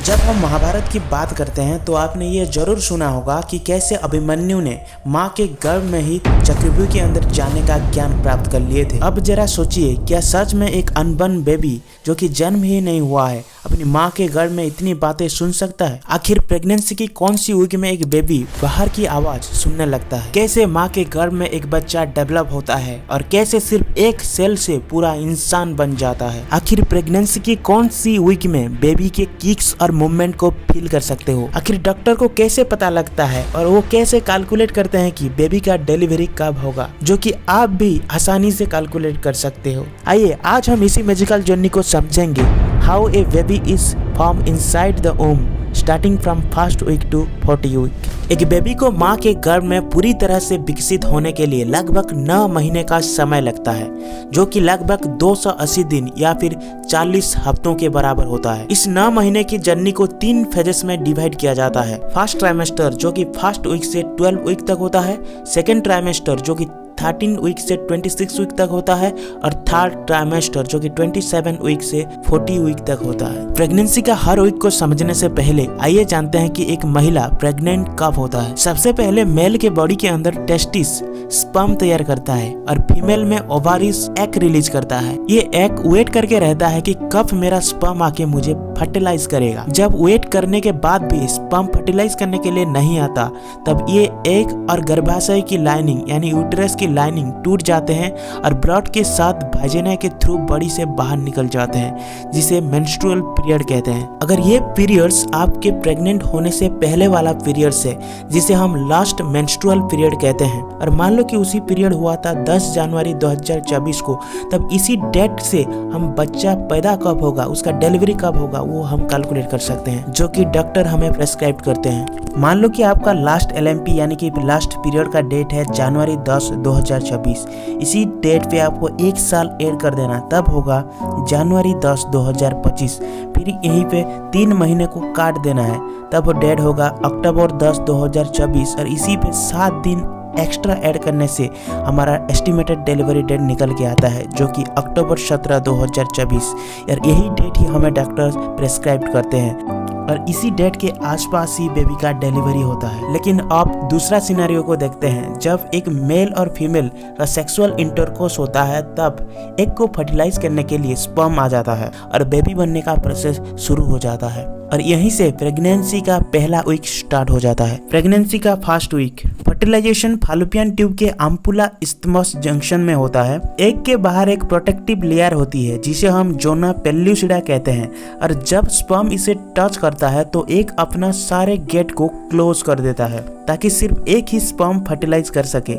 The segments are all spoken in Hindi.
जब हम महाभारत की बात करते हैं तो आपने ये जरूर सुना होगा कि कैसे अभिमन्यु ने माँ के गर्भ में ही चक्रव्यूह के अंदर जाने का ज्ञान प्राप्त कर लिए थे। अब जरा सोचिए, क्या सच में एक अनबन बेबी जो कि जन्म ही नहीं हुआ है अपनी माँ के गर्भ में इतनी बातें सुन सकता है? आखिर प्रेगनेंसी की कौन सी वीक में एक बेबी बाहर की आवाज सुनने लगता है? कैसे माँ के गर्भ में एक बच्चा डेवलप होता है और कैसे सिर्फ एक सेल से पूरा इंसान बन जाता है? आखिर प्रेगनेंसी की कौन सी वीक में बेबी के किक्स और मूवमेंट को फील कर सकते हो? आखिर डॉक्टर को कैसे पता लगता है और वो कैसे कैलकुलेट करते हैं कि बेबी का डिलीवरी कब होगा, जो कि आप भी आसानी से कैलकुलेट कर सकते हो? आइए आज हम इसी मैजिकल जर्नी को समझेंगे, how a baby is form inside the womb starting from first week to 40 week. एक बेबी को माँ के गर्भ में पूरी तरह से विकसित होने के लिए लगभग 9 महीने का समय लगता है, जो कि लगभग 280 दिन या फिर 40 हफ्तों के बराबर होता है। इस 9 महीने की जर्नी को 3 फेजेस में डिवाइड किया जाता है। फर्स्ट ट्राइमेस्टर जो कि फर्स्ट वीक से 12 वीक तक होता है, सेकेंड ट्राइमेस्टर जो कि 13 वीक से 26 वीक तक होता है और थर्ड ट्राइमेस्टर जो कि 27 वीक से 40 वीक तक होता है। प्रेगनेंसी का हर वीक को समझने से पहले आइए जानते हैं कि एक महिला प्रेग्नेंट कब होता है। सबसे पहले मेल के बॉडी के अंदर टेस्टिस स्पर्म तैयार करता है और फीमेल में ओवारिस एग रिलीज करता है। ये एग वेट करके रहता है कि कब मेरा स्पर्म आके मुझे फर्टिलाइज करेगा। जब वेट करने के बाद भी स्पर्म फर्टिलाइज करने के लिए नहीं आता, तब ये एग और गर्भाशय की लाइनिंग यानी यूटेरस की लाइनिंग टूट जाते हैं और ब्लड के साथ वाजिना के थ्रू बॉडी से बाहर निकल जाते हैं, जिसे मेंस्ट्रुअल पीरियड कहते हैं। अगर ये पीरियड्स आपके प्रेग्नेंट होने से पहले वाला पीरियड्स है, जिसे हम लास्ट मेंस्ट्रुअल पीरियड कहते हैं, और मान लो कि उसी पीरियड हुआ था 10 जनवरी 2024 को, तब इसी डेट से हम बच्चा पैदा कब होगा, उसका डिलीवरी कब होगा, वो हम कैलकुलेट कर सकते हैं, जो कि डॉक्टर हमें प्रेस्क्राइब करते हैं। मान लो कि आपका लास्ट LMP यानी कि लास्ट पीरियड का डेट है जनवरी 10, 2024। इसी डेट पे आपको 1 साल ऐड कर देना, तब होगा जनवरी 10, 2025। फिर यहीं पे 3 महीने को काट देना है, तब डेट होगा अक्टूबर 10, 2024 और इसी पे 7 दिन एक्स्ट्रा ऐड करने से हमारा एस्टिमेटेड डिलीवरी डेट निकल के आता है, जो कि अक्टूबर 17, 2024। और यही डेट ही हमें डॉक्टर प्रेस्क्राइब करते हैं और इसी डेट के आसपास ही बेबी का डिलीवरी होता है। लेकिन आप दूसरा सिनेरियो को देखते हैं, जब एक मेल और फीमेल का सेक्सुअल इंटरकोर्स होता है, तब एग को फर्टिलाइज करने के लिए स्पर्म आ जाता है और बेबी बनने का प्रोसेस शुरू हो जाता है और यहीं से प्रेगनेंसी का पहला वीक स्टार्ट हो जाता है। प्रेगनेंसी का फर्स्ट वीक फर्टिलाइजेशन फालोपियन ट्यूब के अम्पुला इस्थमस जंक्शन में होता है। एग के बाहर एक प्रोटेक्टिव लेयर होती है जिसे हम जोना पेल्यूसिडा कहते हैं, और जब स्पर्म इसे टच करता है तो एग अपना सारे गेट को क्लोज कर देता है ताकि सिर्फ एक ही स्पर्म फर्टिलाइज कर सके।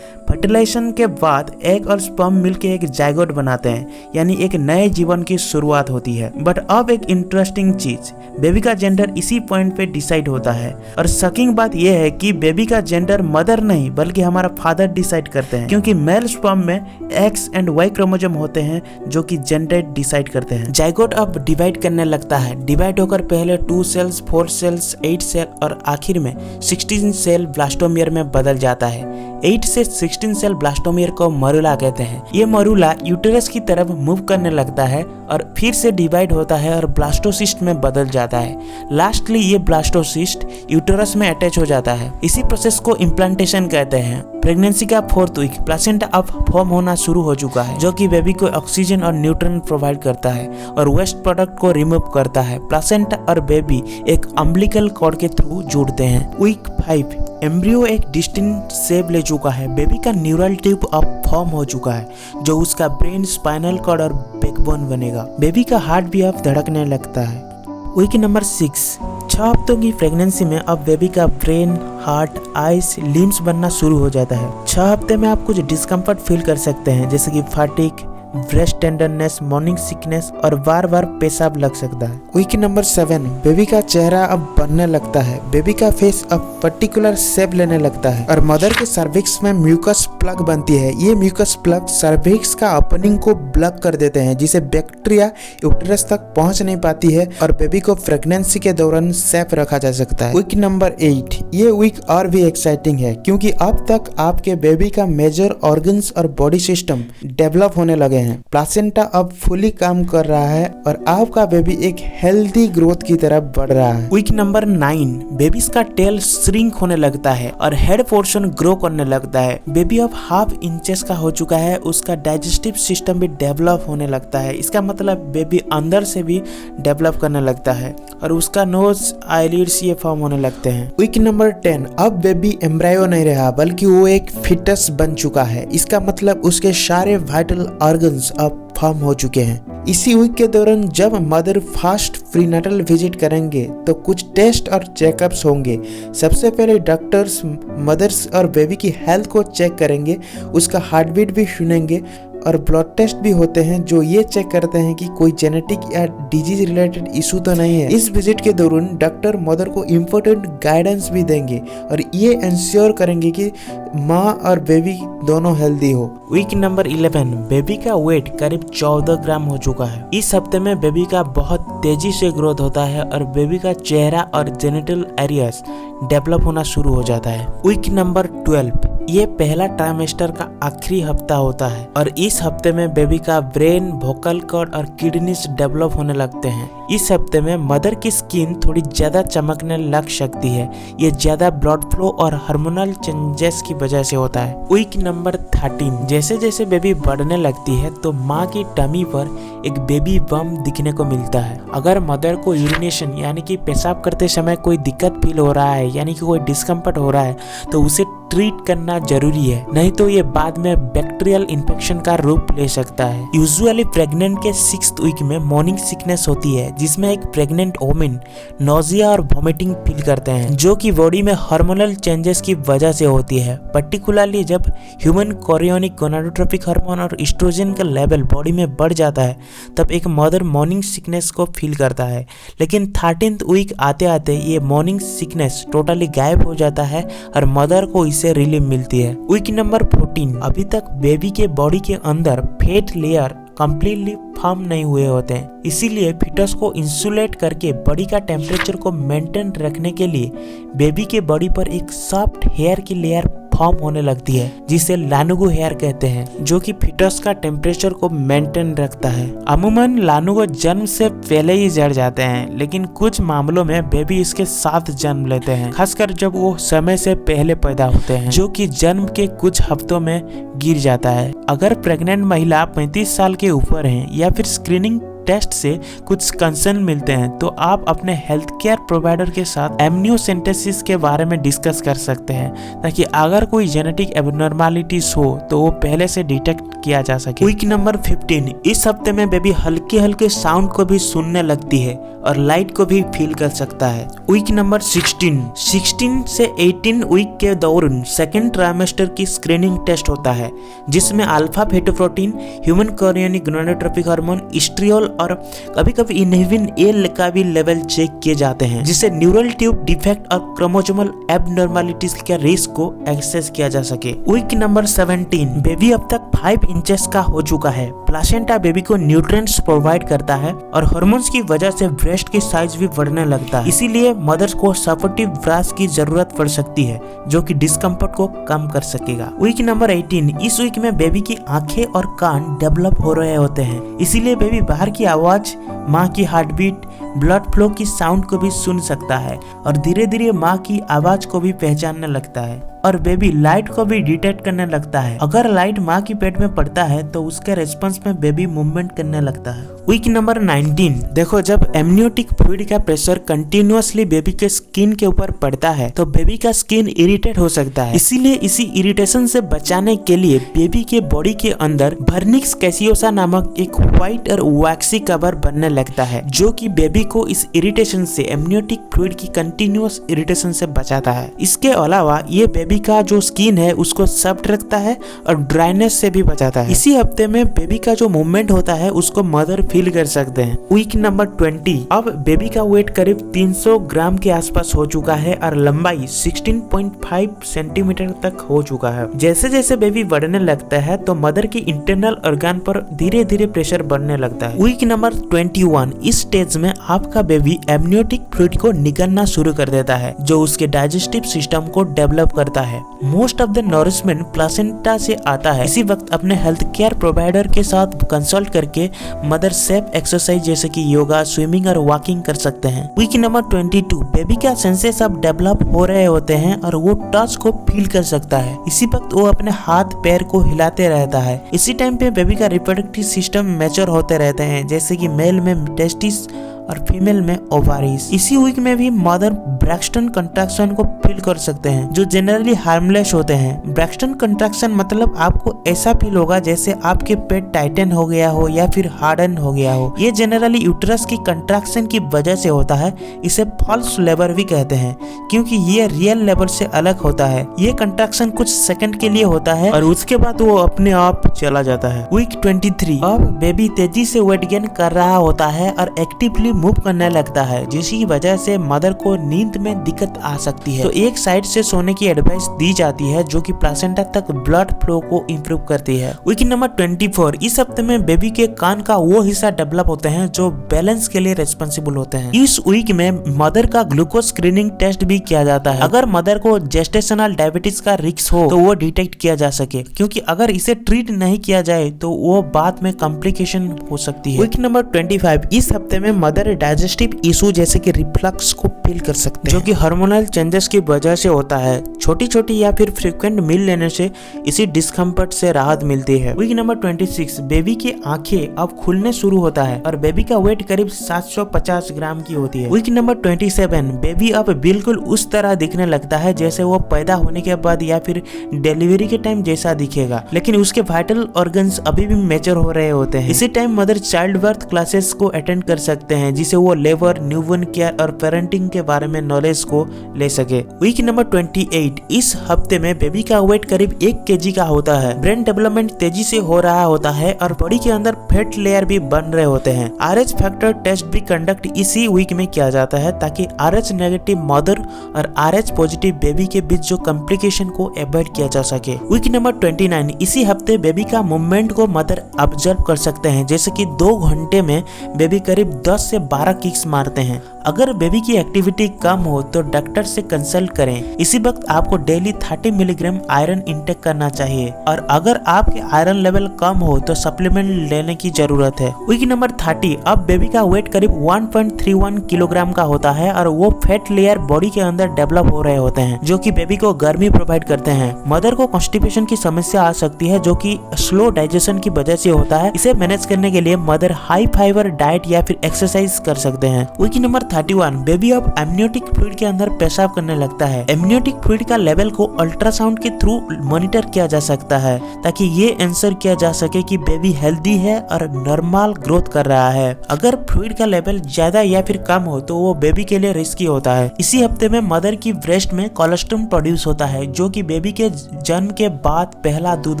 फर्टिलाइजेशन के बाद एग और स्पर्म मिलकर एक जाइगोट बनाते हैं, यानी एक नए जीवन की शुरुआत होती है। बट अब एक इंटरेस्टिंग चीज, बेबी का जेंडर इसी पॉइंट पे डिसाइड होता है, और शॉकिंग बात यह है कि बेबी का जेंडर मदर नहीं बल्कि हमारा फादर डिसाइड करते हैं, क्योंकि मेल स्पर्म में X एंड Y क्रोमोसोम होते हैं जो कि जेंडर डिसाइड करते हैं। जाइगोट अब डिवाइड करने लगता है। डिवाइड होकर पहले 2 सेल्स, 4 सेल्स, 8 सेल और आखिर में 16 सेल ब्लास्टोमियर में बदल जाता है। 8 से 16 सेल ब्लास्टोमियर को मरूला कहते हैं। ये मरूला यूटेरस की तरफ मूव करने लगता है और फिर से डिवाइड होता है और ब्लास्टोसिस्ट में बदल जाता है। लास्टली ये ब्लास्टोसिस्ट यूटेरस में अटैच हो जाता है। इसी प्रोसेस को इम्प्लांटेशन कहते हैं। प्रेगनेंसी का 4th वीक प्लासेंटा अब फॉर्म होना शुरू हो चुका है, जो कि बेबी को ऑक्सीजन और न्यूट्रिएंट प्रोवाइड करता है और वेस्ट प्रोडक्ट को रिमूव करता है। प्लासेंटा और बेबी एक अम्बिलिकल कॉर्ड के थ्रू जुड़ते हैं। वीक 5 एम्ब्रियो एक डिस्टिंक्ट शेप ले चुका है। बेबी का न्यूरल ट्यूब अब फॉर्म हो चुका है, जो उसका ब्रेन, स्पाइनल कॉर्ड और बैकबोन बनेगा। बेबी का हार्ट भी अब धड़कने लगता है। वीक नंबर 6 6 हफ्तों की प्रेगनेंसी में अब बेबी का ब्रेन, हार्ट, आइज, लिम्स बनना शुरू हो जाता है। 6 हफ्ते में आप कुछ डिस्कम्फर्ट फील कर सकते हैं, जैसे कि fatigue, breast tenderness, morning sickness और बार बार पेशाब लग सकता है। वीक नंबर 7 बेबी का चेहरा अब बनने लगता है। बेबी का फेस अब पर्टिकुलर शेप लेने लगता है और मदर के सर्विक्स में म्यूकस प्लग बनती है। ये म्यूकस प्लग सर्विक्स का ओपनिंग को ब्लॉक कर देते हैं, जिसे बैक्टीरिया यूटेरस तक पहुंच नहीं पाती है और बेबी को प्रेगनेंसी के दौरान सेफ रखा जा सकता है। वीक नंबर 8 ये वीक और भी एक्साइटिंग है, क्योंकि अब तक आपके बेबी का मेजर ऑर्गन्स और बॉडी सिस्टम डेवलप होने लगे हैं। प्लासेंटा अब फुली काम कर रहा है और आपका बेबी एक हेल्दी ग्रोथ की तरफ बढ़ रहा है। वीक नंबर 9, बेबीज का टेल श्रिंक होने लगता है और हेड पोर्शन ग्रो करने लगता है। बेबी अब हाफ इंचेस का हो चुका है, उसका डाइजेस्टिव सिस्टम भी डेवलप होने लगता है। इसका मतलब बेबी अंदर से भी डेवलप करने लगता है और उसका नोज, आईलिड्स ये फॉर्म होने लगते हैं। वीक नंबर 10, अब बेबी एम्ब्रायो नहीं रहा बल्कि वो एक फिटस बन चुका है। इसका मतलब उसके सारे वाइटल ऑर्गन्स अब फॉर्म हो चुके हैं। इसी वीक के दौरान जब मदर फास्ट प्रीनेटल विजिट करेंगे तो कुछ टेस्ट और चेकअप्स होंगे। सबसे पहले डॉक्टर्स मदर्स और बेबी की हेल्थ को चेक करेंगे, उसका हार्ट बीट भी सुनेंगे और ब्लड टेस्ट भी होते हैं जो ये चेक करते हैं कि कोई जेनेटिक या डिजीज रिलेटेड इशू तो नहीं है। इस विजिट के दौरान डॉक्टर मदर को इम्पोर्टेंट गाइडेंस भी देंगे और ये इंश्योर करेंगे कि माँ और बेबी दोनों हेल्दी हो। वीक नंबर 11, बेबी का वेट करीब 14 ग्राम हो चुका है। इस हफ्ते में बेबी का बहुत तेजी से ग्रोथ होता है और बेबी का चेहरा और जेनिटल एरियाज डेवलप होना शुरू हो जाता है। वीक नंबर 12, ये पहला ट्राइमेस्टर का आखिरी हफ्ता होता है और इस हफ्ते में बेबी का ब्रेन, वोकल कॉर्ड और किडनीज डेवलप होने लगते हैं। इस हफ्ते में मदर की स्किन थोड़ी ज्यादा चमकने लग सकती है। ये ज्यादा ब्लड फ्लो और हार्मोनल चेंजेस की वजह से होता है। वीक नंबर 13, जैसे जैसे बेबी बढ़ने लगती है तो माँ की टमी पर एक बेबी बम दिखने को मिलता है। अगर मदर को यूरिनेशन यानी कि पेशाब करते समय कोई दिक्कत फील हो रहा है यानी कि कोई डिस्कम्फर्ट हो रहा है तो उसे ट्रीट करना जरूरी है, नहीं तो ये बाद में बैक्टीरियल इन्फेक्शन का रूप ले सकता है। यूजुअली प्रेग्नेंट के 6th वीक में मॉर्निंग सिकनेस होती है जिसमें एक प्रेग्नेंट वोमेन नोजिया और वॉमिटिंग फील करते हैं जो कि बॉडी में हार्मोनल चेंजेस की वजह से होती है। पर्टिकुलरली जब ह्यूमन कोरियोनिक गोनाडोट्रोपिक हार्मोन और एस्ट्रोजन का लेवल बॉडी में बढ़ जाता है तब एक मदर मॉर्निंग सिकनेस को फील करता है। लेकिन 13th वीक आते आते ये मॉर्निंग सिकनेस टोटली गायब हो जाता है और मदर को से रिलीफ मिलती है। वीक नंबर 14, अभी तक बेबी के बॉडी के अंदर फैट लेयर कंप्लीटली फॉर्म नहीं हुए होते हैं, इसीलिए फिटस को इंसुलेट करके बॉडी का टेम्परेचर को मेंटेन रखने के लिए बेबी के बॉडी पर एक सॉफ्ट हेयर की लेयर फॉर्म होने लगती है जिसे लानुगो हेयर कहते हैं जो कि फिटस का टेम्परेचर को मेंटेन रखता है। अमूमन लानुगो जन्म से पहले ही जड़ जाते हैं लेकिन कुछ मामलों में बेबी इसके साथ जन्म लेते हैं, खासकर जब वो समय से पहले पैदा होते हैं जो कि जन्म के कुछ हफ्तों में गिर जाता है। अगर प्रेग्नेंट महिला 35 साल के ऊपर है या फिर स्क्रीनिंग टेस्ट से कुछ कंसर्न मिलते हैं तो आप अपने हेल्थ केयर प्रोवाइडर के साथ एमनियोसेंटेसिस के बारे में डिस्कस कर सकते हैं ताकि अगर कोई जेनेटिक एबनॉर्मलिटीज हो तो वो पहले से डिटेक्ट किया जा सके। वीक नंबर 15, इस हफ्ते में बेबी हल्के हल्के साउंड को भी सुनने लगती है और लाइट को भी फील कर सकता है। वीक नंबर 16 से 18 वीक के दौरान सेकेंड ट्राइमेस्टर की स्क्रीनिंग टेस्ट होता है जिसमें alpha fetoprotein, human chorionic gonadotropic hormone, estriol और कभी कभी इनहिबिन ए का भी लेवल चेक किए जाते हैं जिससे न्यूरल ट्यूब डिफेक्ट और क्रोमोसोमल एबनॉर्मलिटीज के रिस्क को एक्सेस किया जा सके। वीक नंबर 17, बेबी अब तक 5 इंचेस का हो चुका है। प्लासेंटा बेबी को न्यूट्रिएंट्स प्रोवाइड करता है और हार्मोन्स की वजह से ब्रेस्ट की साइज भी बढ़ने लगता है, इसीलिए मदर्स को सपोर्टिव ब्रास की जरूरत पड़ सकती है जो कि डिस्कम्फर्ट को कम कर सकेगा। वीक नंबर 18, इस वीक में बेबी की आंखें और कान डेवलप हो रहे होते हैं, इसीलिए बेबी बाहर की आवाज, माँ की हार्ट बीट, ब्लड फ्लो की साउंड को भी सुन सकता है और धीरे धीरे माँ की आवाज को भी पहचानने लगता है और बेबी लाइट को भी डिटेक्ट करने लगता है। अगर लाइट माँ की पेट में पड़ता है तो उसके रेस्पॉन्स में बेबी मूवमेंट करने लगता है। वीक नंबर 19, देखो जब एमनियोटिक फ्लूइड का प्रेशर कंटिन्यूअसली बेबी के स्किन के ऊपर पड़ता है तो बेबी का स्किन इरिटेट हो सकता है, इसीलिए इसी इरिटेशन से बचाने के लिए बेबी के बॉडी के अंदर वर्निक्स कैसियोसा नामक एक व्हाइट और वैक्सी कवर बनने लगता है जो कि बेबी को इस इरिटेशन से, एमनियोटिक फ्लूइड की कंटिन्यूअस इरिटेशन से बचाता है। इसके अलावा ये बेबी का जो स्किन है उसको सॉफ्ट रखता है और ड्राइनेस से भी बचाता है। इसी हफ्ते में बेबी का जो मूवमेंट होता है उसको मदर फील कर सकते हैं। वीक नंबर 20, अब बेबी का वेट करीब 300 ग्राम के आसपास हो चुका है और लंबाई 16.5 सेंटीमीटर तक हो चुका है। जैसे जैसे बेबी बढ़ने लगता है तो मदर की इंटरनल ऑर्गन पर धीरे धीरे प्रेशर बढ़ने लगता है। वीक नंबर 21, इस स्टेज में आपका बेबी एमनियोटिक फ्लूइड को निगलना शुरू कर देता है जो उसके डाइजेस्टिव सिस्टम को डेवलप करता है। Most of the nourishment placenta से आता है। इसी वक्त अपने हेल्थ केयर प्रोवाइडर के साथ कंसल्ट करके मदर सेफ एक्सरसाइज जैसे कि योगा, स्विमिंग और वॉकिंग कर सकते हैं। वीक नंबर 22, बेबी का सेंसेस अब डेवलप हो रहे होते हैं और वो टच को फील कर सकता है। इसी वक्त वो अपने हाथ पैर को हिलाते रहता है। इसी टाइम पे बेबी का रिप्रोडक्टिव सिस्टम मैच्योर होते रहते हैं, जैसे कि मेल में टेस्टिस और फीमेल में ओवारीज। इसी वीक में भी मदर ब्रैक्सटन कंट्रैक्शन को फील कर सकते हैं, जो जनरली हार्मलेस होते हैं। ब्रैक्सटन कंट्रैक्शन मतलब आपको ऐसा फील होगा जैसे आपके पेट टाइटन हो गया हो या फिर हार्डन हो गया हो। ये जनरली यूट्रस की कंट्रैक्शन की वजह से होता है। इसे फॉल्स लेबर भी कहते हैं, क्योंकि ये रियल लेबर से अलग होता है। ये कंट्रैक्शन कुछ सेकंड के लिए होता है और उसके बाद वो अपने आप चला जाता है। वीक 23, अब बेबी तेजी से वेट गेन कर रहा होता है और एक्टिवली मूव करने लगता है, जिसकी वजह से मदर को नींद में दिक्कत आ सकती है। तो एक साइड से सोने की एडवाइस दी जाती है, जो कि प्लासेंटा तक ब्लड फ्लो को इम्प्रूव करती है। वीक नंबर 24, इस हफ्ते में बेबी के कान का वो हिस्सा डेवलप होते हैं जो बैलेंस के लिए रिस्पॉन्सिबल होते हैं। इस वीक में मदर का ग्लूकोज स्क्रीनिंग टेस्ट भी किया जाता है। अगर मदर को जेस्टेशनल डायबिटीज का रिस्क हो तो वो डिटेक्ट किया जा सके, क्योंकि अगर इसे ट्रीट नहीं किया जाए तो वो बाद में कॉम्प्लिकेशन हो सकती है। वीक नंबर 25, इस हफ्ते में मदर डाइजेस्टिव इशू जैसे कि रिफ्लक्स को फील कर सकते हैं, जो कि हार्मोनल चेंजेस की वजह से होता है। छोटी छोटी या फिर फ्रीक्वेंट मील लेने से इसी डिस्कम्फर्ट से राहत मिलती है। वीक नंबर 26, बेबी की आंखें अब खुलने शुरू होता है और बेबी का वेट करीब 750 ग्राम की होती है। वीक नंबर 27, बेबी अब बिल्कुल उस तरह दिखने लगता है जैसे वो पैदा होने के बाद या फिर डिलीवरी के टाइम जैसा दिखेगा, लेकिन उसके वाइटल ऑर्गन्स अभी भी मैच्योर हो रहे होते हैं। इसी time mother child birth classes को अटेंड कर सकते हैं, जिसे वो लेबर, न्यूबॉर्न केयर और पेरेंटिंग के बारे में नॉलेज को ले सके। वीक नंबर 28, इस हफ्ते में बेबी का वेट करीब 1 kg का होता है। ब्रेन डेवलपमेंट तेजी से हो रहा होता है और बॉडी के अंदर फैट लेयर भी बन रहे होते हैं। RH फैक्टर टेस्ट भी कंडक्ट इसी वीक में किया जाता है, ताकि RH नेगेटिव मदर और RH पॉजिटिव बेबी के बीच जो कॉम्प्लिकेशन को अवॉइड किया जा सके। वीक नंबर 29, इसी हफ्ते बेबी का मूवमेंट को मदर ऑब्जर्व कर सकते हैं, जैसे कि 2 घंटे में बेबी करीब 10 से 12 किक्स मारते हैं। अगर बेबी की एक्टिविटी कम हो तो डॉक्टर से कंसल्ट करें। इसी वक्त आपको डेली 30 मिलीग्राम आयरन इंटेक करना चाहिए, और अगर आपके आयरन लेवल कम हो तो सप्लीमेंट लेने की जरूरत है। वीक नंबर 30, अब बेबी का वेट करीब 1.31 किलोग्राम का होता है और वो फैट लेयर बॉडी के अंदर डेवलप हो रहे होते हैं, जो कि बेबी को गर्मी प्रोवाइड करते हैं। मदर को कॉन्स्टिपेशन की समस्या आ सकती है, जो कि स्लो डाइजेशन की वजह से होता है। इसे मैनेज करने के लिए मदर हाई फाइबर डाइट या फिर एक्सरसाइज कर सकते हैं। वीक नंबर 31, बेबी अब एमनियोटिक फ्लूइड के अंदर पेशाब करने लगता है। एमनियोटिक फ्लूइड का लेवल को अल्ट्रासाउंड के थ्रू मॉनिटर किया जा सकता है, ताकि ये आंसर किया जा सके कि बेबी हेल्दी है और नॉर्मल ग्रोथ कर रहा है। अगर फ्लूइड का लेवल ज्यादा या फिर कम हो तो वो बेबी के लिए रिस्की होता है। इसी हफ्ते में मदर की ब्रेस्ट में कोलेस्ट्रम प्रोड्यूस होता है, जो कि बेबी के जन्म के बाद पहला दूध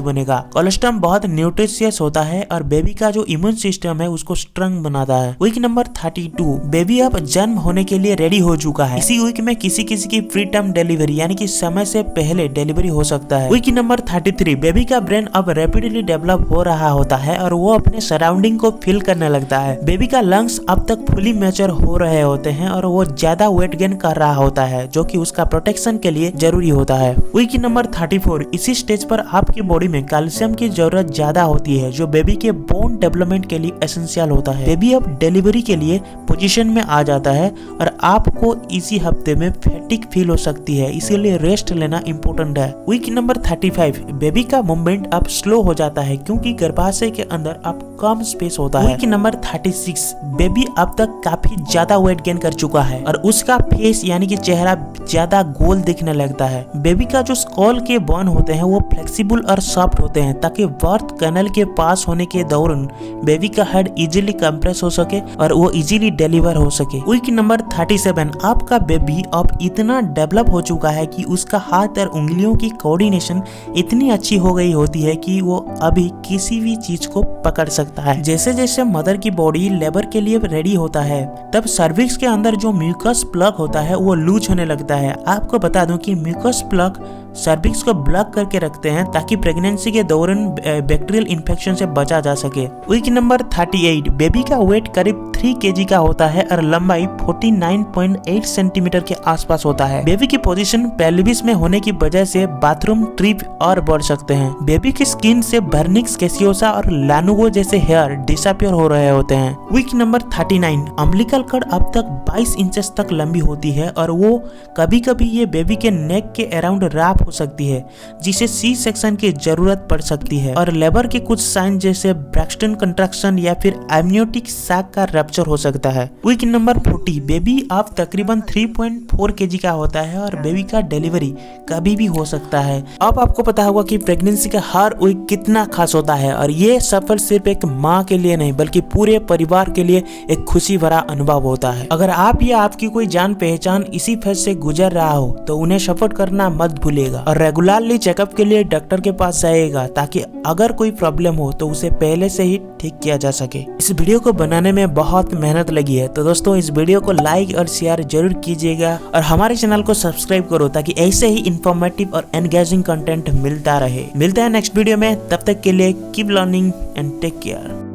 बनेगा। कोलेस्ट्रम बहुत न्यूट्रिशियस होता है और बेबी का जो इम्यून सिस्टम है उसको स्ट्रॉन्ग बनाता है। वीक नंबर 32, बेबी अब जन्म होने के लिए रेडी हो चुका है। इसी वीक में किसी किसी की प्री टर्म डिलीवरी यानी कि समय से पहले डिलीवरी हो सकता है। वीक नंबर 33, बेबी का ब्रेन अब रैपिडली डेवलप हो रहा होता है और वो अपने सराउंडिंग को फील करने लगता है। बेबी का लंग्स अब तक फुली मैच्योर हो रहे होते हैं और वो ज्यादा वेट गेन कर रहा होता है, जो कि उसका प्रोटेक्शन के लिए जरूरी होता है। वीक नंबर 34, इसी स्टेज पर आपकी बॉडी में कैल्शियम की जरूरत ज्यादा होती है, जो बेबी के बोन डेवलपमेंट के लिए एसेंशियल होता है। बेबी अब डिलीवरी के लिए पोजीशन में आ जाता है और आपको इसी हफ्ते में फैटिक फील हो सकती है, इसीलिए रेस्ट लेना इंपॉर्टेंट है। वीक नंबर 35, बेबी का मूवमेंट अब स्लो हो जाता है, क्योंकि गर्भाशय के अंदर अब कम स्पेस होता है। वीक नंबर 36, बेबी अब तक काफी ज्यादा वेट गेन कर चुका है और उसका फेस यानी कि चेहरा ज्यादा गोल दिखने लगता है। बेबी का जो स्कॉल के बोन होते हैं वो फ्लेक्सिबल और सॉफ्ट होते हैं, ताकि बर्थ कैनल के पास होने के दौरान बेबी का हेड इजीली कंप्रेस हो सके और वो इजीली डिलीवर हो सके। वीक नंबर 37, आपका बेबी अब इतना डेवलप हो चुका है कि उसका हाथ और उंगलियों की कोऑर्डिनेशन इतनी अच्छी हो गई होती है कि वो अभी किसी भी चीज को पकड़ सकता है। जैसे जैसे मदर की बॉडी लेबर के लिए रेडी होता है, तब सर्विक्स के अंदर जो म्यूकस प्लग होता है वो लूज होने लगता है। आपको बता दूं कि म्यूकस प्लग सर्विक्स को ब्लॉक करके रखते हैं ताकि प्रेगनेंसी के दौरान बैक्टीरियल इन्फेक्शन से बचा जा सके। वीक नंबर 38, बेबी का वेट करीब 3 kg का होता है और लंबाई 49.8 सेंटीमीटर के आसपास होता है। बेबी की पोजीशन पेल्विस में होने की वजह से बाथरूम ट्रिप और बढ़ सकते हैं। बेबी की स्किन से वर्निक्स कैसियोसा और लानुगो जैसे हेयर डिसअपियर हो रहे होते हैं। वीक नंबर 39, अम्बिलिकल कॉर्ड अब तक 22 इंचेस तक लंबी होती है और वो कभी कभी ये बेबी के नेक के अराउंड रैप हो सकती है, जिसे सी सेक्शन की जरूरत पड़ सकती है। और लेबर के कुछ साइन जैसे ब्रैक्सटन कंट्रैक्शन या फिर एमनियोटिक सैक का रप्चर हो सकता है। वीक नंबर 40, बेबी अब तकरीबन 3.4 kg का होता है और बेबी का डिलीवरी कभी भी हो सकता है। अब आपको पता होगा कि प्रेगनेंसी का हर वीक कितना खास होता है और ये सफर सिर्फ एक माँ के लिए नहीं बल्कि पूरे परिवार के लिए एक खुशी भरा अनुभव होता है। अगर आप या आपकी कोई जान पहचान इसी फेज से गुजर रहा हो तो उन्हें सपोर्ट करना मत भूलिएगा और रेगुलरली चेकअप के लिए डॉक्टर के पास जाइएगा ताकि अगर कोई प्रॉब्लम हो तो उसे पहले से ही ठीक किया जा सके। इस वीडियो को बनाने में बहुत मेहनत लगी है, तो दोस्तों इस वीडियो को लाइक और शेयर जरूर कीजिएगा और हमारे चैनल को सब्सक्राइब करो ताकि ऐसे ही इंफॉर्मेटिव और एंगेजिंग कंटेंट मिलता रहे। मिलते हैं नेक्स्ट वीडियो में, तब तक के लिए keep learning and take care.